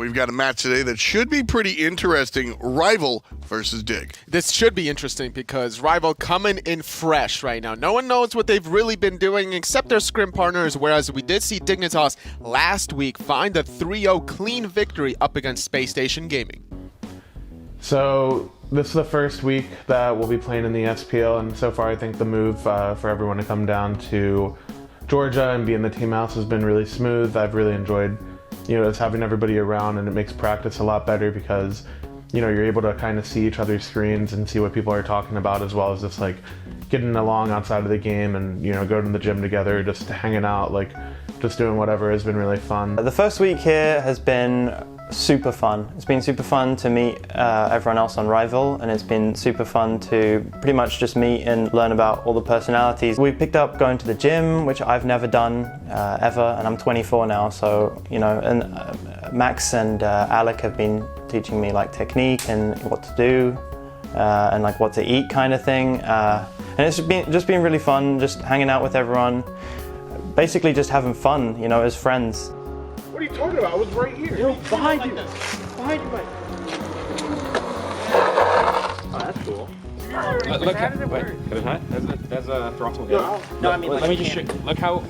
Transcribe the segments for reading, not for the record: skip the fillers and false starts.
We've got a match today that should be pretty interesting. Rival versus Dig. This should be interesting because Rival coming in fresh right now. No one knows what they've really been doing except their scrim partners, whereas we did see Dignitas last week find a 3-0 clean victory up against Space Station Gaming. So this is the first week that we'll be playing in the SPL, and so far I think the move for everyone to come down to Georgia and be in the team house has been really smooth. I've really enjoyed, just having everybody around, and it makes practice a lot better because, you're able to kind of see each other's screens and see what people are talking about, as well as just like getting along outside of the game and, go to the gym together, just hanging out, like just doing whatever has been really fun. The first week here has been super fun. It's been super fun to meet everyone else on Rival, and it's been super fun to pretty much just meet and learn about all the personalities. We picked up going to the gym, which I've never done ever, and I'm 24 now, so and Max and Alec have been teaching me like technique and what to do and like what to eat kind of thing, and it's just been really fun just hanging out with everyone, basically just having fun, as friends. What are you talking about? I was right here. Yo, behind you. Behind you, Mike. Oh, that's cool. Look at wait, can it hide? There's a throttle here. No, I mean, let me just show. Look how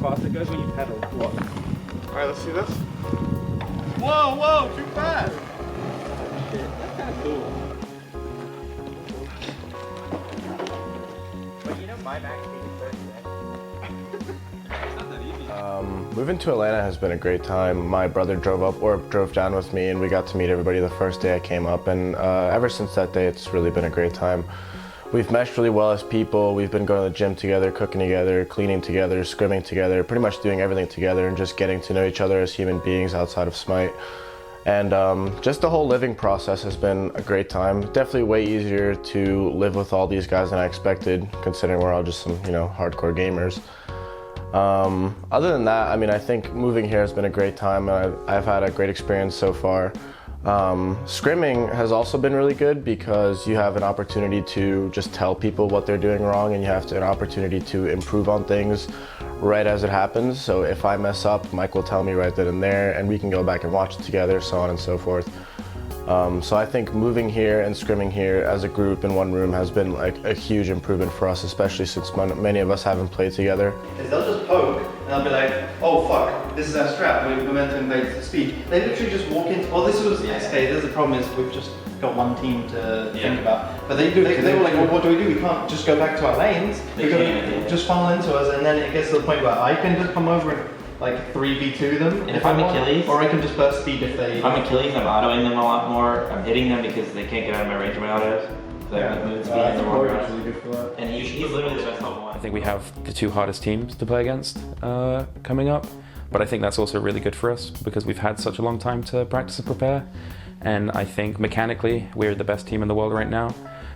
fast it goes when you pedal. Look. All right, let's see this. Whoa, too fast. Shit, that's kind of cool. But my max speed is 30, right? Moving to Atlanta has been a great time. My brother drove down with me, and we got to meet everybody the first day I came up, and ever since that day it's really been a great time. We've meshed really well as people. We've been going to the gym together, cooking together, cleaning together, scrimming together, pretty much doing everything together and just getting to know each other as human beings outside of Smite. And just the whole living process has been a great time. Definitely way easier to live with all these guys than I expected, considering we're all just some, hardcore gamers. Other than that, I think moving here has been a great time. I've had a great experience so far. Scrimming has also been really good because you have an opportunity to just tell people what they're doing wrong, and you have an opportunity to improve on things right as it happens. So if I mess up, Mike will tell me right then and there, and we can go back and watch it together, so on and so forth. So I think moving here and scrimming here as a group in one room has been like a huge improvement for us, especially since many of us haven't played together. They'll just poke and they'll be like, oh fuck, this is our strat, we're meant to invade the speed. They literally just walk in. Well, this was SK. The problem is we've just got one team to think about. But they were like, well, what do? We can't just go back to our lanes. We've got to just funnel into us, and then it gets to the point where I can just come over and like 3v2 them. And if I'm Achilles, or I can just burst speed if they. If I'm Achilles, I'm autoing them a lot more. I'm hitting them because they can't get out of my range of my autos. So I move speed in the world. And he's literally the best level one. I think we have the two hardest teams to play against coming up, but I think that's also really good for us because we've had such a long time to practice and prepare. And I think mechanically we're the best team in the world right now.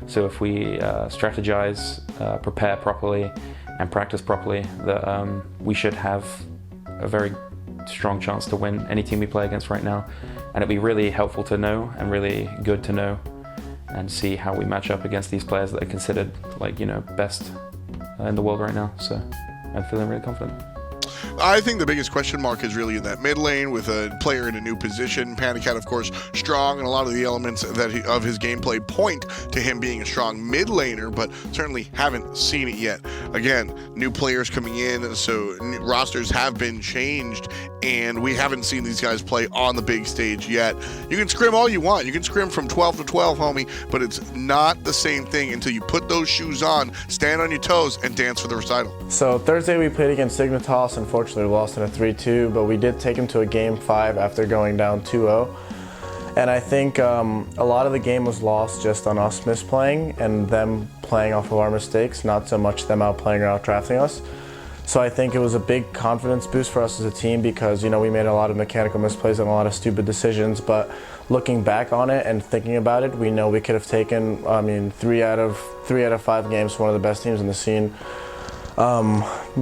So if we strategize, prepare properly, and practice properly, that we should have a very strong chance to win any team we play against right now. And it'd be really helpful to know and really good to know and see how we match up against these players that are considered best in the world right now. So I'm feeling really confident. I think the biggest question mark is really in that mid lane with a player in a new position. Panicat, of course, strong, and a lot of the elements of his gameplay point to him being a strong mid laner, but certainly haven't seen it yet. Again, new players coming in, so rosters have been changed, and we haven't seen these guys play on the big stage yet. You can scrim all you want. You can scrim from 12 to 12, homie, but it's not the same thing until you put those shoes on, stand on your toes, and dance for the recital. So Thursday we played against Dignitas. Unfortunately, we lost in a 3-2, but we did take him to a game 5 after going down 2-0. And I think a lot of the game was lost just on us misplaying and them playing off of our mistakes, not so much them outplaying or out-drafting us. So I think it was a big confidence boost for us as a team because, we made a lot of mechanical misplays and a lot of stupid decisions, but looking back on it and thinking about it, we know we could have taken, 3 out of 5 games, one of the best teams in the scene.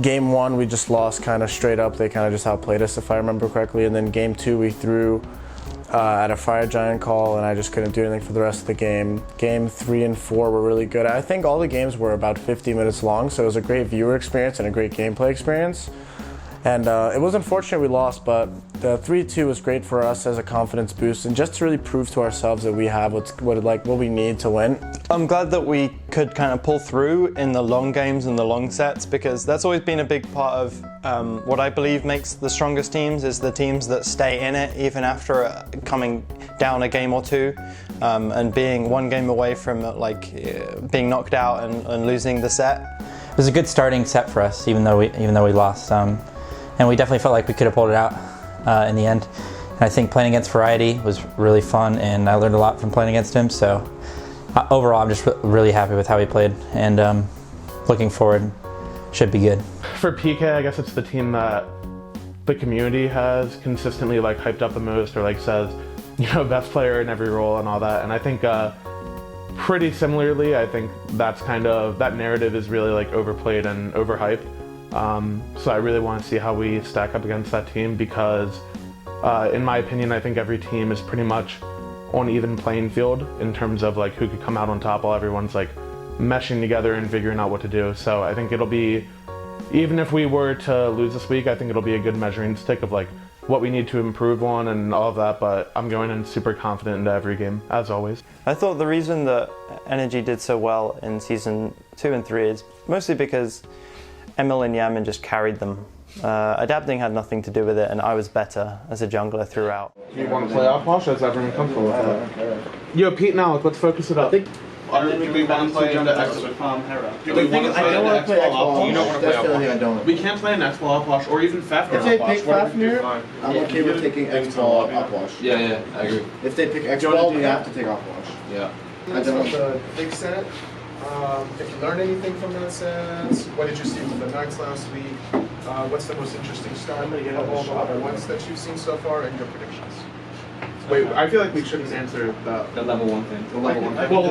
Game 1 we just lost kind of straight up. They kind of just outplayed us if I remember correctly, and then game 2 we threw at a fire giant call and I just couldn't do anything for the rest of the game. Game 3 and 4 were really good. I think all the games were about 50 minutes long, so it was a great viewer experience and a great gameplay experience. And it was unfortunate we lost, but The 3-2 was great for us as a confidence boost and just to really prove to ourselves that we have what we need to win. I'm glad that we could kind of pull through in the long games and the long sets, because that's always been a big part of what I believe makes the strongest teams, is the teams that stay in it even after coming down a game or two, and being one game away from being knocked out and losing the set. It was a good starting set for us, even though we lost, and we definitely felt like we could have pulled it out in the end. And I think playing against Variety was really fun, and I learned a lot from playing against him. So overall, I'm just really happy with how he played, and looking forward, should be good. For PK, I guess it's the team that the community has consistently hyped up the most, or says, best player in every role and all that. And I think pretty similarly, I think that's that narrative is really overplayed and overhyped. So I really want to see how we stack up against that team, because in my opinion, I think every team is pretty much on even playing field in terms of who could come out on top while everyone's meshing together and figuring out what to do. So I think it'll be, even if we were to lose this week, I think it'll be a good measuring stick of what we need to improve on and all of that, but I'm going in super confident into every game, as always. I thought the reason that Energy did so well in Season 2 and 3 is mostly because Emil and Yamin just carried them. Adapting had nothing to do with it, and I was better as a jungler throughout. You want to play off wash, or is everyone comfortable with that? Yo, Pete and Alec, let's focus it up. Do we want to play Farm Hera? I don't want to play X-Ball. You don't want to play That's the only thing I don't. We can't play an X-Ball off wash, or even Fafnir If they pick Fafnir, I'm okay with taking X-Ball off wash. Yeah, I agree. If they pick X-Ball, we have to take off wash. Yeah. I don't. The big set. If you learned anything from that set, what did you see from the Knights last week? What's the most interesting start of all the level ones that you've seen so far, and your predictions? Wait, I feel like we shouldn't answer that. The level 1 thing. The level 1 thing. Well,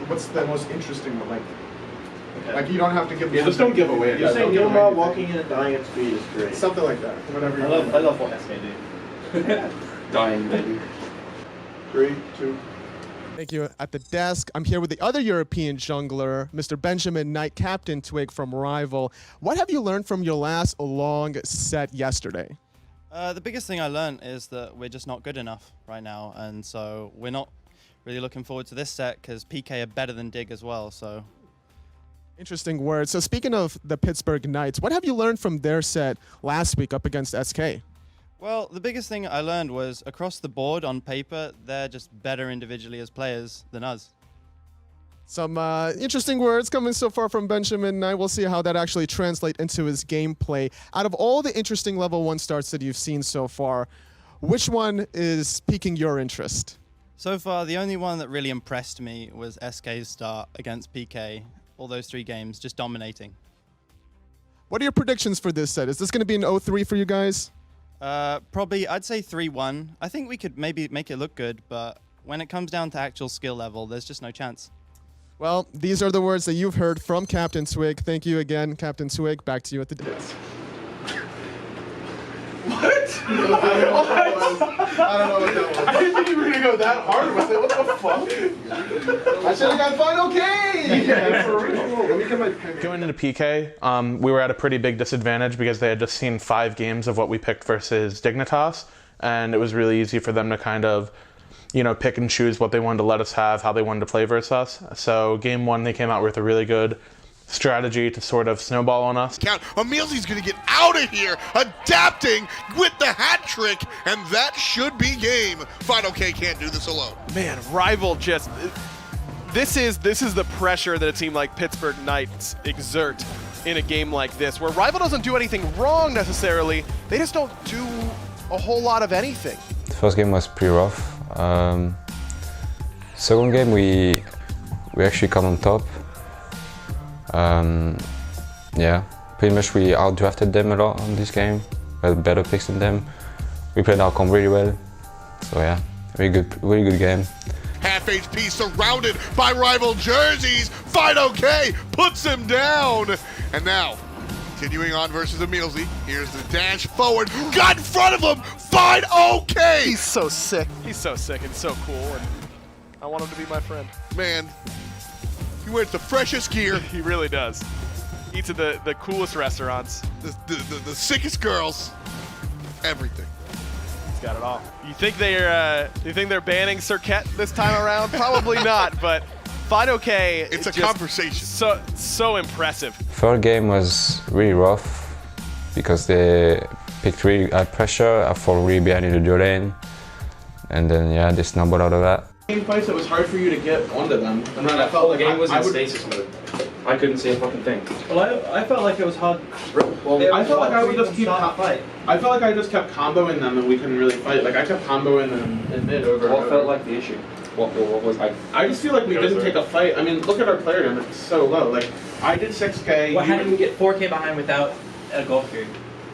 what's the most interesting one? You don't have to give. Yeah, just don't give away. You're saying Gilmar walking in and dying at speed is great. Something like that. Whatever. I love what SK do. Dying, baby. 3, 2. Thank you. At the desk, I'm here with the other European jungler, Mr. Benjamin Knight, Captain Twig from Rival. What have you learned from your last long set yesterday? The biggest thing I learned is that we're just not good enough right now, and so we're not really looking forward to this set because PK are better than Dig as well. So, interesting words. So speaking of the Pittsburgh Knights, what have you learned from their set last week up against SK? Well, the biggest thing I learned was across the board on paper, they're just better individually as players than us. Some interesting words coming so far from Benjamin Knight. We'll see how that actually translates into his gameplay. Out of all the interesting level 1 starts that you've seen so far, which one is piquing your interest? So far, the only one that really impressed me was SK's start against PK. All those 3 games, just dominating. What are your predictions for this set? Is this going to be an 0-3 for you guys? Probably, I'd say 3-1. I think we could maybe make it look good, but when it comes down to actual skill level, there's just no chance. Well, these are the words that you've heard from Captain Twig. Thank you again, Captain Twig. Back to you at the desk. What? I don't know what that was. I didn't think you were gonna go that hard with it. What the fuck? I should have got final K! Yeah, for real. Let me get my pen. Going into PK, we were at a pretty big disadvantage because they had just seen 5 games of what we picked versus Dignitas, and it was really easy for them to kind of, pick and choose what they wanted to let us have, how they wanted to play versus us. So game 1, they came out with a really good strategy to sort of snowball on us. Emilzi's going to get out of here, adapting with the hat trick, and that should be game. Final K can't do this alone. Man, Rival just... This is the pressure that a team like Pittsburgh Knights exert in a game like this, where Rival doesn't do anything wrong necessarily, they just don't do a whole lot of anything. The first game was pretty rough. Second game we actually come on top. Yeah, pretty much we outdrafted them a lot on this game. We had better picks than them. We played our comp really well. So yeah, really good game. Half HP surrounded by rival jerseys. Final K puts him down. And now, continuing on versus Emilzi. Here's the dash forward. Got in front of him. Final K. He's so sick. He's so sick and so cool. And I want him to be my friend. Man, he wears the freshest gear. He really does. Eats at the coolest restaurants. The sickest girls. everything. He's got it all. You think they're banning Cirquette this time around? Probably not, but FineOK. It's a conversation. So impressive. Third game was really rough because they picked really high pressure. I fall really behind in the dual lane, and then yeah, they stumbled out of that. Game fights, it was hard for you to get onto them. And then I felt like the game was in stasis mode. I couldn't see a fucking thing. Well, I felt like it was hard. Well, I felt like I would just keep fight. I felt like I just kept comboing them and we couldn't really fight. Like I kept comboing them in mid over. What felt like the issue? What was like? I just feel like we didn't take a fight. I mean, look at our player damage; it's so low. Like I did 6K. Well, how did we get 4K behind without a golf period?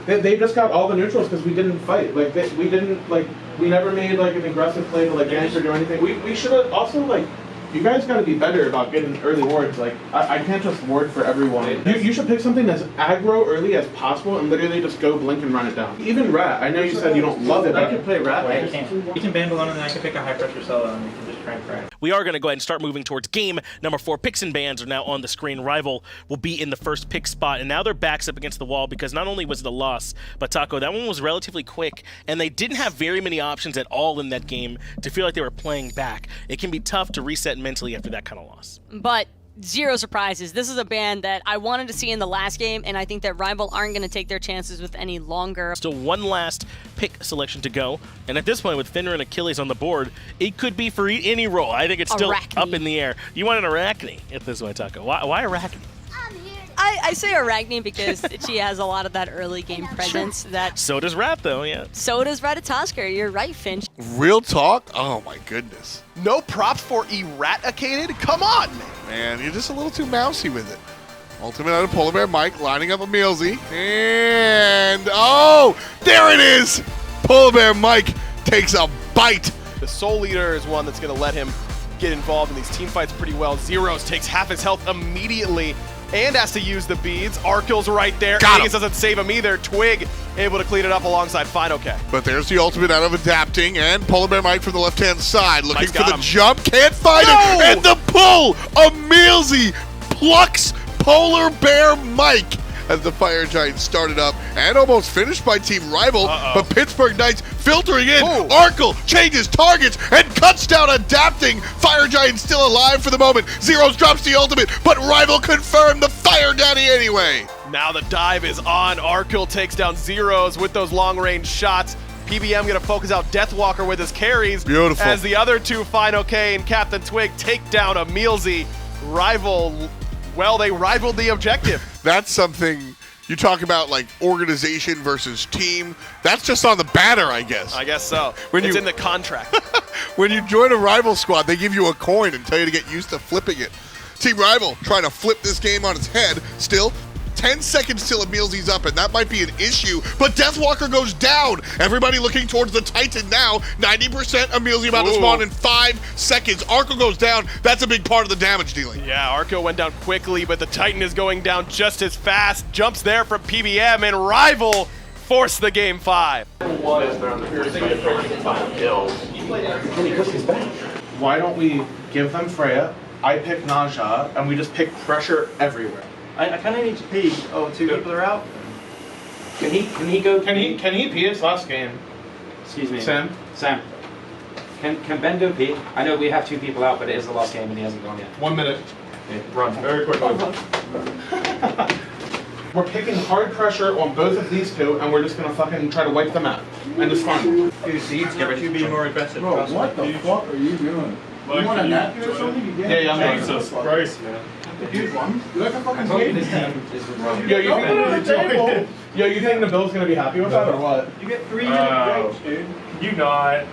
They just got all the neutrals because we didn't fight. Like we didn't like we never made like an aggressive play to like gank or do anything. We should have also like. You guys got to be better about getting early wards. Like, I can't just ward for everyone. You should pick something that's aggro early as possible and literally just go blink and run it down. Even Rat, I know you said you don't love it. I can play Rat. I can. You can ban Balloon and then I can pick a high pressure solo and we can just crank crack. We are going to go ahead and start moving towards game number 4. Picks and bans are now on the screen. Rival will be in the first pick spot, and now their backs up against the wall because not only was the loss, but Taco, that one was relatively quick, and they didn't have very many options at all in that game to feel like they were playing back. It can be tough to reset mentally after that kind of loss. But zero surprises. This is a band that I wanted to see in the last game, and I think that Rival aren't going to take their chances with any longer. Still one last pick selection to go, and at this point with Fenrir and Achilles on the board, it could be for any role. I think it's still up in the air. You want an Arachne at this point, Taco. Why Arachne? I say Arachne because she has a lot of that early game presence. That so does Rat, though, yeah. So does Ratatosker. You're right, Finch. Real talk? Oh my goodness. No props for Eradicated? Come on, man. Man, you're just a little too mousy with it. Ultimate out of Polar Bear Mike, lining up a Mealsy. And, oh, there it is! Polar Bear Mike takes a bite. The Soul Leader is one that's going to let him get involved in these team fights pretty well. Zeros takes half his health immediately and has to use the beads. Arkill's right there. Aegis doesn't save him either. Twig able to clean it up alongside FineOK. But there's the ultimate out of adapting, and Polar Bear Mike from the left-hand side looking for the jump. Can't find it. And the pull of Mealsy plucks Polar Bear Mike as the Fire Giant started up and almost finished by Team Rival. But Pittsburgh Knights filtering in. Arkle changes targets and cuts down adapting. Fire Giant still alive for the moment. Zeros drops the ultimate, but Rival confirmed the Fire Daddy anyway. Now the dive is on. Arkle takes down Zeros with those long-range shots. PBM going to focus out Deathwalker with his carries. Beautiful. As the other two, FineOK and Captain Twig, take down a Mealsy. Rival, well, they rivaled the objective. That's something you talk about, like organization versus team. That's just on the banner, I guess. I guess so. It's in the contract. When you join a Rival squad, they give you a coin and tell you to get used to flipping it. Team Rival trying to flip this game on its head. Still, 10 seconds till Mealsy's up, and that might be an issue, but Deathwalker goes down. Everybody looking towards the Titan now. 90% of Mealsy about to spawn in 5 seconds. Arkle goes down. That's a big part of the damage dealing. Yeah, Arkle went down quickly, but the Titan is going down just as fast. Jumps there from PBM, and Rival forced the game 5. Why don't we give them Freya? I pick Naja, and we just pick pressure everywhere. I kind of need to pee. Oh, 2 people are out. Can he go? Can he pee his last game? Excuse me. Sam. Can Ben go pee? I know we have 2 people out, but it is the last game and he hasn't gone yet. 1 minute. Okay, run. Very quickly. We're picking hard pressure on both of these two, and we're just gonna fucking try to wipe them out. And it's fun. You be more aggressive. Bro, what the fuck are you doing? You want a napkin or something? Yeah, I'm Jesus Christ, man. Dude, one? You like a fucking Yo, you think the Bill's gonna be happy with that or what? You get 3 minutes, dude. You not.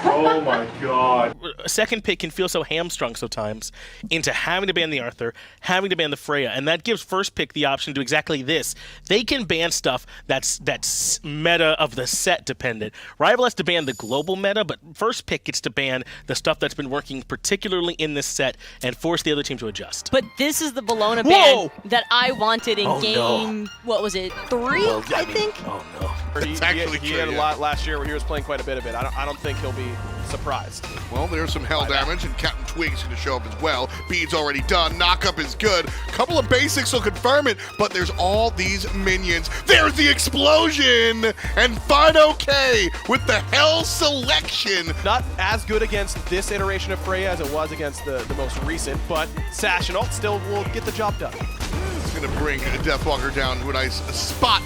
Oh my god. A second pick can feel so hamstrung sometimes into having to ban the Arthur, having to ban the Freya, and that gives first pick the option to do exactly this. They can ban stuff that's meta of the set dependent. Rival has to ban the global meta, but first pick gets to ban the stuff that's been working particularly in this set and force the other team to adjust. But this is the Bologna band that I wanted in game, what was it, 3, I think? Oh no. That's actually he true, had a yeah. lot last year where he was playing quite a bit of it. I don't think he'll be surprised. Well, there's some hell damage, and Captain Twig's going to show up as well. Bead's already done. Knockup is good. Couple of basics will confirm it, but there's all these minions. There's the explosion! And Final K with the hell selection. Not as good against this iteration of Freya as it was against the most recent, but Sash and Ult still will get the job done. It's going to bring Deathwalker down to a nice spot.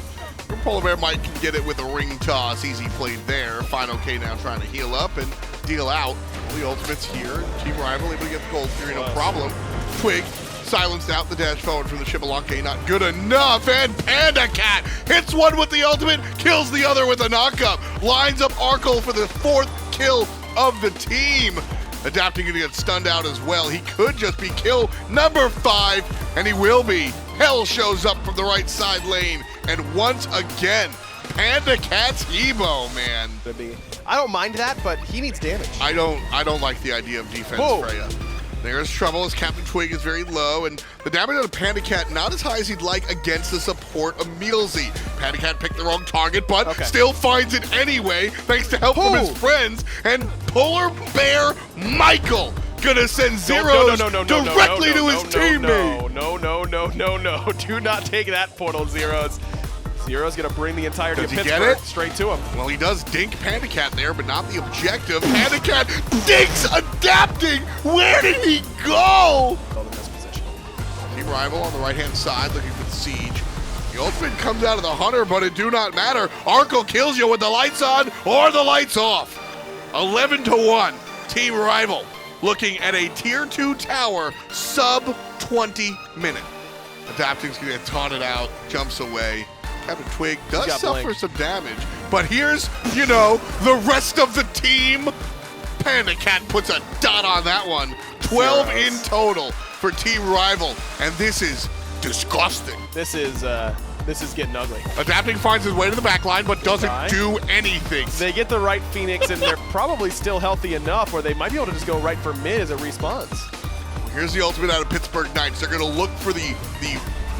Polar Bear Mike can get it with a ring toss. Easy played there. Final K now trying to heal up and deal out. The ultimate's here. Team Rival able to get the gold theory, no problem. Twig silenced out the dash forward from the Shibalanke. Not good enough. And Panda Cat hits one with the ultimate, kills the other with a knockup. Lines up Arkle for the 4th kill of the team. Adapting to get stunned out as well. He could just be kill number 5, and he will be. Hell shows up from the right side lane, and once again, Panda Cat's Evo, man. I don't mind that, but he needs damage. I don't like the idea of defense, Freya. There's trouble as Captain Twig is very low, and the damage on Panda Cat not as high as he'd like against the support of Mealsy. Panda Cat picked the wrong target, but still finds it anyway, thanks to help from his friends, and Polar Bear Michael gonna send zeros directly to his teammate. No. Do not take that portal, Zeros. Zero's gonna bring the entirety of Pittsburgh Pittsburgh straight to him. Well, he does dink Panda Cat there, but not the objective. Panda Cat dinks adapting. Where did he go? Team Rival on the right-hand side looking for the siege. The ultimate comes out of the Hunter, but it do not matter. Arkle kills you with the lights on or the lights off. 11-1. Team Rival looking at a tier 2 tower sub 20 minute. Adapting's gonna get taunted out, jumps away. Captain Twig does suffer some damage, but here's, the rest of the team. Panda Cat puts a dot on that one. 12 in total for Team Rival, and this is disgusting. This is getting ugly. Adapting finds his way to the back line, but doesn't do anything. They get the right Phoenix, and they're probably still healthy enough where they might be able to just go right for mid as it respawns. Here's the ultimate out of Pittsburgh Knights. They're going to look for the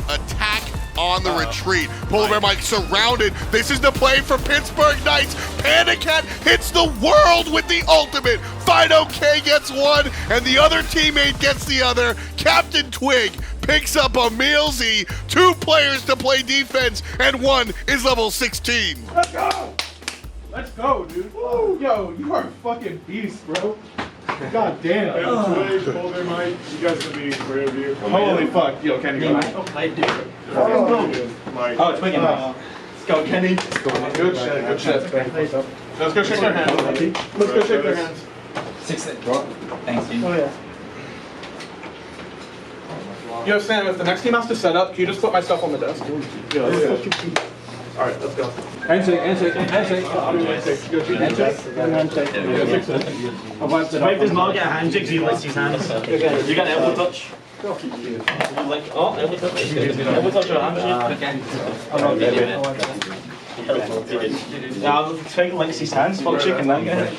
attack on the retreat. Polar Bear Mike surrounded. This is the play for Pittsburgh Knights. Panda Cat hits the world with the ultimate. Fido K gets one, and the other teammate gets the other. Captain Twig picks up a Mealsy. 2 players to play defense, and 1 is level 16. Let's go! Let's go, dude. Woo. Yo, you are a fucking beast, bro. God damn. Twig, Polar Mike, you guys can be great of you. Holy fuck. Yo, Kenny, go. I do. Oh, Twig and Mike. Let's go, Kenny. Good shit, good shit. Let's go shake their hands. Let's go shake their hands. 6 Thanks, dude. Oh, yeah. Yo, Sam, if the next team has to set up, can you just put my stuff on the desk? All right, let's go. Handshake. If there's not get a handshake, he lifts his hands. You got elbow touch. Elbow touch. Elbow touch or handshake. Twig licks his hands. Fuck chicken nugget.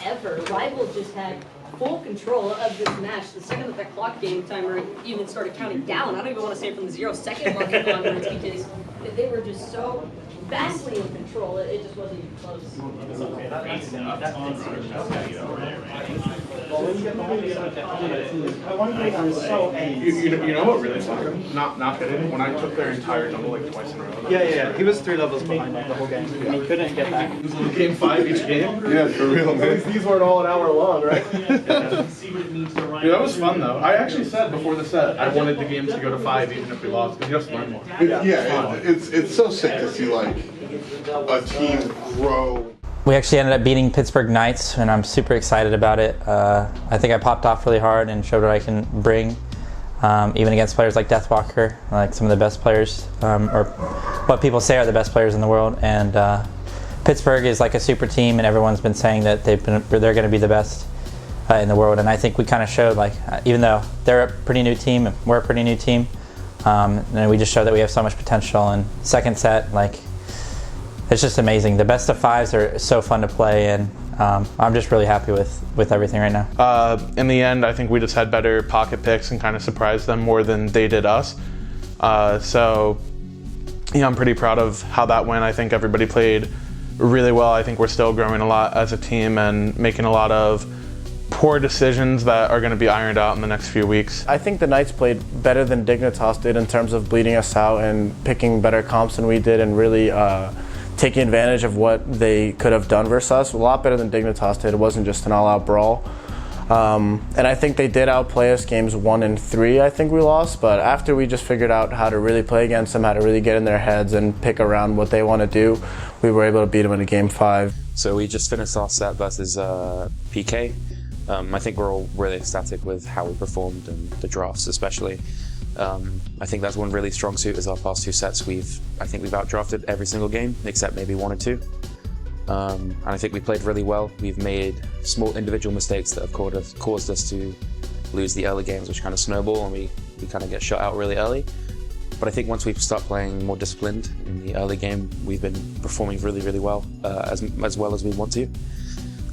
Ever. Rival just had full control of this match. The second that the clock game timer even started counting down, I don't even want to say from the 0-second mark onwards, because they were just so vastly in control. It just wasn't even close. You know what really sucked? Not kidding. When I took their entire double like twice in a row. Yeah. He was 3 levels behind the whole game. And he couldn't get back. Game 5 each game? Yeah, for real, man. These weren't all an hour long, right? Dude, that was fun though. I actually said before the set I wanted the game to go to 5 even if we lost, because you just learn more. It's so sick to see like a team grow. We actually ended up beating Pittsburgh Knights, and I'm super excited about it. I think I popped off really hard and showed what I can bring, even against players like Deathwalker, like some of the best players, or what people say are the best players in the world. And Pittsburgh is like a super team, and everyone's been saying that they're going to be the best in the world. And I think we kind of showed, like, even though they're a pretty new team, and we're a pretty new team, and we just showed that we have so much potential. And second set, like, it's just amazing. The best of 5s are so fun to play, and I'm just really happy with everything right now. In the end, I think we just had better pocket picks and kind of surprised them more than they did us. So I'm pretty proud of how that went. I think everybody played really well. I think we're still growing a lot as a team and making a lot of poor decisions that are going to be ironed out in the next few weeks. I think the Knights played better than Dignitas did in terms of bleeding us out and picking better comps than we did, and really taking advantage of what they could have done versus us. A lot better than Dignitas did. It wasn't just an all-out brawl. And I think they did outplay us games 1 and 3. I think we lost, but after we just figured out how to really play against them, how to really get in their heads and pick around what they want to do, we were able to beat them in a game 5. So we just finished our set versus PK. I think we're all really ecstatic with how we performed and the drafts especially. I think that's one really strong suit is our past 2 sets. I think we've outdrafted every single game except maybe 1 or 2. And I think we played really well. We've made small individual mistakes that have caused us to lose the early games, which kind of snowball, and we kind of get shut out really early. But I think once we start playing more disciplined in the early game, we've been performing really, really well, as well as we want to.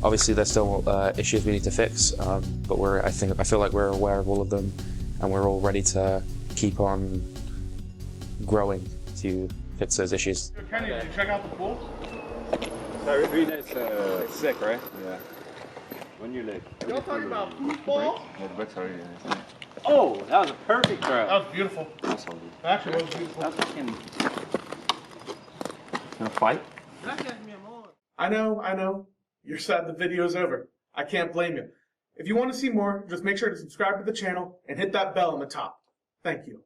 Obviously, there's still issues we need to fix, but I feel like we're aware of all of them, and we're all ready to keep on growing to fix those issues. Kenny, did you check out the pool? Arena is sick, right? Yeah. When you like. Y'all talking about football? Oh, that was a perfect throw. That was beautiful. Actually, it was beautiful. That's fucking. Gonna fight? I know. You're sad the video's over. I can't blame you. If you want to see more, just make sure to subscribe to the channel and hit that bell on the top. Thank you.